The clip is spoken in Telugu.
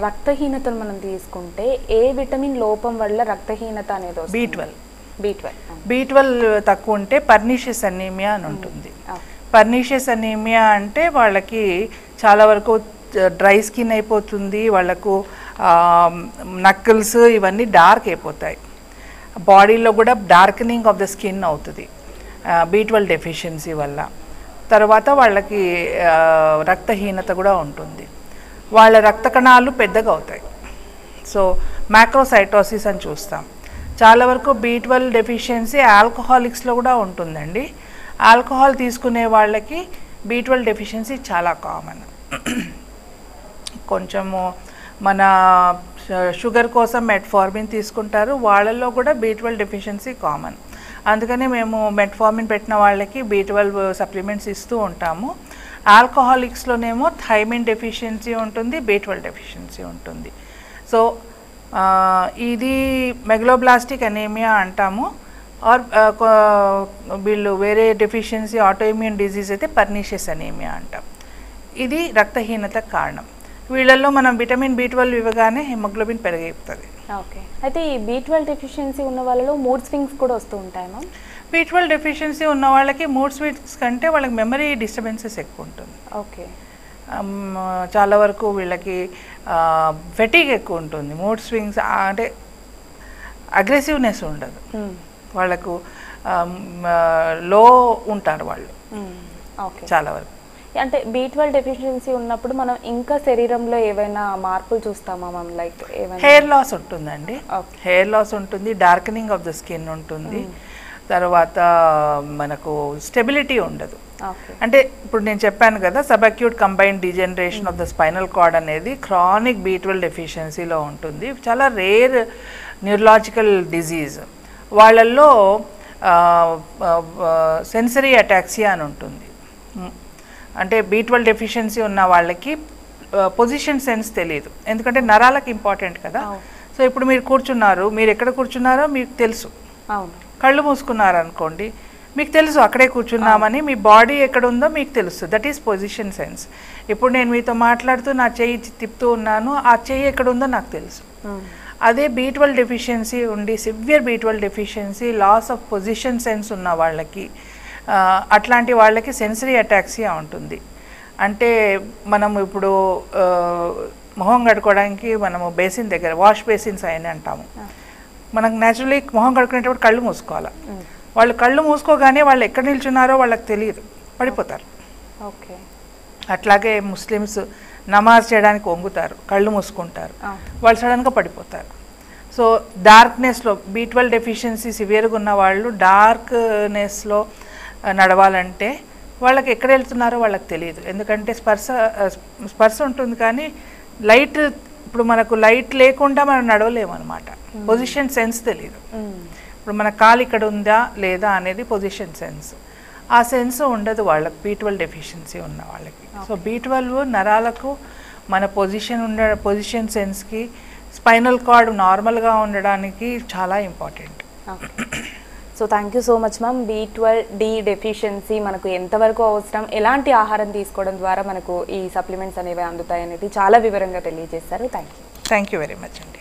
రక్తహీనతను మనం తీసుకుంటే ఏ విటమిన్ లోపం వల్ల రక్తహీనత అనేది వస్తుంది? B12 తక్కువ ఉంటే పర్నీషియస్ అనీమియా అని ఉంటుంది. పర్నీషియస్ అనీమియా అంటే వాళ్ళకి చాలా వరకు డ్రై స్కిన్ అయిపోతుంది, వాళ్ళకు నక్కల్స్ ఇవన్నీ డార్క్ అయిపోతాయి, బాడీలో కూడా డార్కనింగ్ ఆఫ్ ద స్కిన్ అవుతుంది B12 డెఫిషియన్సీ వల్ల. తర్వాత వాళ్ళకి రక్తహీనత కూడా ఉంటుంది, వాళ్ళ రక్త కణాలు పెద్దగా అవుతాయి. సో మ్యాక్రోసైటోసిస్ అని చూస్తాం. చాలా వరకు B12 డెఫిషియన్సీ ఆల్కహాలిక్స్లో కూడా ఉంటుందండి. ఆల్కహాల్ తీసుకునే వాళ్ళకి B12 డెఫిషియన్సీ చాలా కామన్. కొంచెము మన షుగర్ కోసం మెట్ఫార్మిన్ తీసుకుంటారు, వాళ్ళల్లో కూడా B12 డెఫిషియన్సీ కామన్. అందుకనే మేము మెట్ఫార్మిన్ పెట్టిన వాళ్ళకి B12 సప్లిమెంట్స్ ఇస్తూ ఉంటాము. ఆల్కహాలిక్స్లోనేమో థైమిన్ డెఫిషియన్సీ ఉంటుంది, B12 డెఫిషియన్సీ ఉంటుంది. సో ఇది మెగలోబ్లాస్టిక్ అనీమియా అంటాము. ఆర్ వీళ్ళు వేరే డెఫిషియన్సీ ఆటోఇమ్యూన్ డిజీజ్ అయితే పర్నీషియస్ అనీమియా అంటాం. ఇది రక్తహీనత కారణం. వీళ్ళల్లో మనం విటమిన్ B12 ఇవ్వగానే హిమోగ్లోబిన్ పెరిగిపోతుంది. ఓకే, అయితే ఈ B12 డెఫిషియన్సీ ఉన్న వాళ్ళలో మూడ్ స్వింగ్స్ కూడా వస్తూ ఉంటాయి మ్యామ్? B12 డెఫిషియన్సీ ఉన్న వాళ్ళకి మూడ్ స్వింగ్స్ కంటే వాళ్ళకి మెమరీ డిస్టర్బెన్సెస్ ఎక్కువ ఉంటుంది. ఓకే, చాలా వరకు వీళ్ళకి ఫెటీగ్ ఎక్కువ ఉంటుంది, మూడ్ స్వింగ్స్ అంటే అగ్రెసివ్నెస్ ఉండదు, వాళ్ళకు లో ఉంటారు వాళ్ళు చాలా వరకు. అంటే B12 డెఫిషియన్సీ ఉన్నప్పుడు మనం ఇంకా శరీరంలో ఏవైనా మార్పులు చూస్తామా మ్యామ్? లైక్ ఏమైనా హెయిర్ లాస్ ఉంటుందండి, హెయిర్ లాస్ ఉంటుంది, డార్కనింగ్ ఆఫ్ ద స్కిన్ ఉంటుంది, తర్వాత మనకు స్టెబిలిటీ ఉండదు. అంటే ఇప్పుడు నేను చెప్పాను కదా, subacute combined degeneration of the spinal cord అనేది క్రానిక్ B12 డెఫిషియన్సీలో ఉంటుంది. చాలా రేర్ న్యూరలాజికల్ డిజీజ్. వాళ్ళల్లో సెన్సరీ అటాక్సియా అని ఉంటుంది. అంటే B12 డెఫిషియన్సీ ఉన్న వాళ్ళకి పొజిషన్ సెన్స్ తెలియదు, ఎందుకంటే నరాలకు ఇంపార్టెంట్ కదా. సో ఇప్పుడు మీరు కూర్చున్నారు, మీరు ఎక్కడ కూర్చున్నారో మీకు తెలుసు, కళ్ళు మూసుకున్నారు అనుకోండి మీకు తెలుసు అక్కడే కూర్చున్నామని, మీ బాడీ ఎక్కడ ఉందో మీకు తెలుసు, దట్ ఈస్ పొజిషన్ సెన్స్. ఇప్పుడు నేను మీతో మాట్లాడుతూ నా చెయ్యి తిప్పుతూ ఉన్నాను, ఆ చెయ్యి ఎక్కడ ఉందో నాకు తెలుసు. అదే B12 డెఫిషియన్సీ ఉండి severe B12 deficiency loss of position sense ఉన్న వాళ్ళకి, అట్లాంటి వాళ్ళకి సెన్సరీ అటాక్సియా ఉంటుంది. అంటే మనం ఇప్పుడు మొహం కడుక్కోవడానికి మనము బేసిన్ దగ్గర వాష్ బేసిన్స్ అని అంటాము, మనకు న్యాచురలీ మొహం కడుక్కునేటప్పుడు కళ్ళు మూసుకోవాలి. వాళ్ళు కళ్ళు మూసుకోగానే వాళ్ళు ఎక్కడ నిల్చున్నారో వాళ్ళకి తెలియదు, పడిపోతారు. ఓకే, అట్లాగే ముస్లిమ్స్ నమాజ్ చేయడానికి వంగుతారు, కళ్ళు మూసుకుంటారు, వాళ్ళు సడన్గా పడిపోతారు. సో డార్క్నెస్లో B12 డెఫిషియన్సీ సివియర్గా ఉన్న వాళ్ళు డార్క్నెస్లో నడవాలంటే వాళ్ళకి ఎక్కడ వెళ్తున్నారో వాళ్ళకి తెలియదు, ఎందుకంటే స్పర్శ ఉంటుంది కానీ లైట్, ఇప్పుడు మనకు లైట్ లేకుండా మనం నడవలేము అనమాట, పొజిషన్ సెన్స్ తెలియదు. ఇప్పుడు మన కాలు ఇక్కడ ఉందా లేదా అనేది పొజిషన్ సెన్స్, ఆ సెన్స్ ఉండదు వాళ్ళకి B12 డెఫిషియన్సీ ఉన్న వాళ్ళకి. సో B12 నరాలకు మన పొజిషన్ సెన్స్కి, స్పైనల్ కార్డ్ నార్మల్గా ఉండడానికి చాలా important. So thank you so much ma'am. B12D deficiency మనకు ఎంతవరకు అవసరం, ఎలాంటి ఆహారం తీసుకోవడం ద్వారా మనకు ఈ సప్లిమెంట్స్ అనేవి అందుతాయి అనేది చాలా వివరంగా తెలియజేశారు. థ్యాంక్ యూ వెరీ మచ్ అండి.